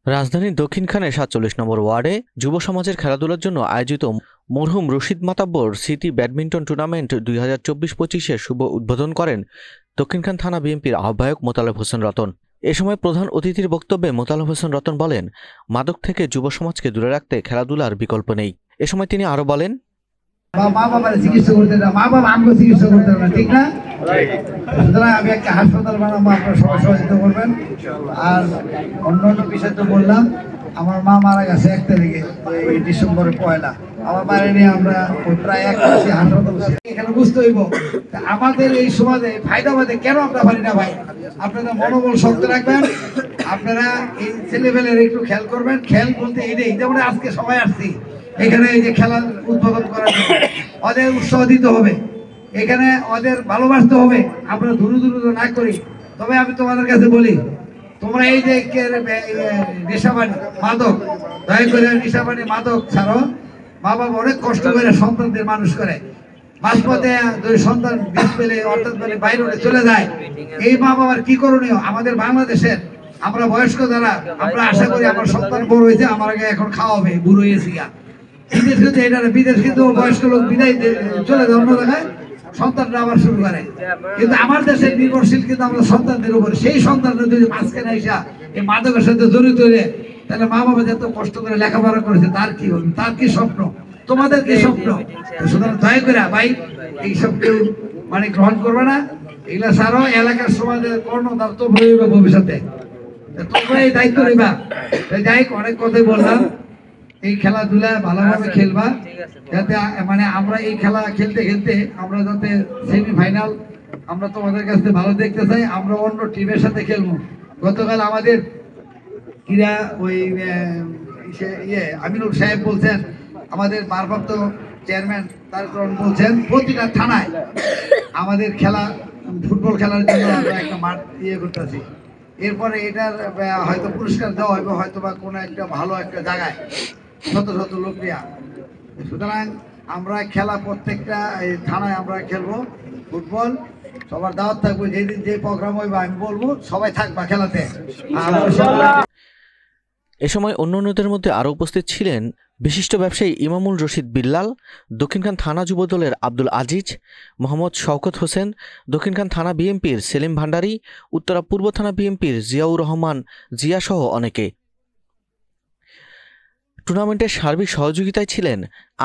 রাজধানীর দক্ষিণখানে ৪৭ নম্বর ওয়ার্ডে যুব সমাজের খেলাধুলার জন্য আয়োজিত মরহুম রশিদ মাতাব্বর সিটি ব্যাডমিন্টন টুর্নামেন্ট ২০২৪-২৫-এর শুভ উদ্বোধন করেন দক্ষিণখান থানা বিএনপির আহ্বায়ক মোতালেব হোসেন রতন। এ সময় প্রধান অতিথির বক্তব্যে মোতালেব হোসেন রতন বলেন, মাদক থেকে যুব সমাজকে দূরে রাখতে খেলাধুলার বিকল্প নেই। এ সময় তিনি আরও বলেন, মা বাবার চিকিৎসা করতে না, মা বাবা আমাকে চিকিৎসা করতে না, ঠিক না? সুতরাং আমি একটা হাসপাতাল বানাবো, আপনারা সবাই সহযোগিতা করবেন। আর অন্যান্য বিষয় তো বললাম, আমার মা মারা গেছে 1 তারিখে, এই ডিসেম্বরের 1 আমার মায়ের নিয়ে আমরা প্রায় 1 মাসে হাসপাতাল। এখানে বুঝতে হইব আমাদের এই সমাজে ফায়দাবাদে কেন আমরা পারি না ভাই। আপনারা মনোবল শক্ত রাখবেন, আপনারা এই ছেলেবেলের একটু খেয়াল করবেন। খেয়াল বলতে এইটাই, যেমন আজকে সবাই আসছি এখানে এই যে খেলার উদ্বোধন করার জন্য, ওদের উৎসাহ দিতে হবে, এখানে ওদের ভালোবাসতে হবে। আমরা দূর না করি। তবে আমি তোমাদের কাছে বলি, তোমরা এই যে নেশাবানি মাদক, দয়া করে নেশাবানি মাদক ছাড়ো। মা বাবা অনেক কষ্ট করে সন্তানদের মানুষ করে, মাঝপথে দুই সন্তান বিষ পেলে অর্থাৎ পেলে বাইরে চলে যায়। এই মা বাবার কি করণীয়? আমাদের বাংলাদেশের আমরা বয়স্ক যারা, আমরা আশা করি আমার সন্তান বড় হয়েছে, আমার আগে এখন খাওয়াবে, বুড়ো হয়েছি। বিদেশ কিন্তু এটা না, বিদেশ কিন্তু বয়স্ক লোক বিদায় চলে যায় অন্য জায়গায়, সন্তানরা আবার শুরু করে। কিন্তু আমার দেশের নির্ভরশীল কিন্তু আমরা সন্তানদের উপরে। সেই সন্তানরা যদি মাঝখানে আইসা এই মাদকের সাথে জড়িত হলে, তাহলে মা বাবা যত কষ্ট করে লেখাপড়া করেছে তার কি হবে, তার কি স্বপ্ন, তোমাদের কি স্বপ্ন? সুতরাং দয়া করে ভাই এইসব কেউ মানে গ্রহণ করবে না। এগুলা ছাড়াও এলাকার সমাজের কর্ণধার তো রইবে ভবিষ্যতে, তোমরা এই দায়িত্ব নিবা। যাই অনেক কথাই বললাম, এই খেলাধুলা ভালোভাবে খেলবা, যাতে মানে আমরা এই খেলা খেলতে খেলতে আমরা যাতে সেমিফাইনাল আমরা তোমাদের কাছে ভালো দেখতে চাই। আমরা অন্য টিমের সাথে খেলবো। গতকাল আমাদের ক্রীড়া ওই আমিনুল সাহেব বলছেন, আমাদের ভারপ্রাপ্ত চেয়ারম্যান তারেক রহমান বলছেন, প্রতিটা থানায় আমাদের খেলা ফুটবল খেলার জন্য আমরা একটা মাঠ করতেছি। এরপরে এটার হয়তো পুরস্কার দেওয়া হবে, হয়তো বা কোনো একটা ভালো একটা জায়গায় শত শত লোক নেওয়া। সুতরাং আমরা খেলা প্রত্যেকটা থানায় আমরা খেলবো ফুটবল। সবার দাওয়াত থাকবো, যেদিন যে প্রোগ্রাম হইবে আমি বলবো, সবাই থাকবা খেলাতে। এ সময় অন্যান্যদের মধ্যে আরও উপস্থিত ছিলেন বিশিষ্ট ব্যবসায়ী ইমামুল রশিদ বিল্লাল, দক্ষিণখান থানা যুবদলের আব্দুল আজিজ, মোহাম্মদ শওকত হোসেন, দক্ষিণখান থানা বিএনপির সেলিম ভান্ডারী, উত্তরা পূর্ব থানা বিএনপির জিয়াউর রহমান জিয়া সহ অনেকে। টুর্নামেন্টের সার্বিক সহযোগিতায় ছিলেন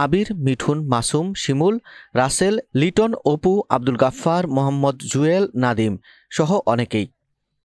আবির, মিঠুন, মাসুম, শিমুল, রাসেল, লিটন, অপু, আব্দুল গাফফার, মোহাম্মদ জুয়েল, নাদিম সহ অনেকেই।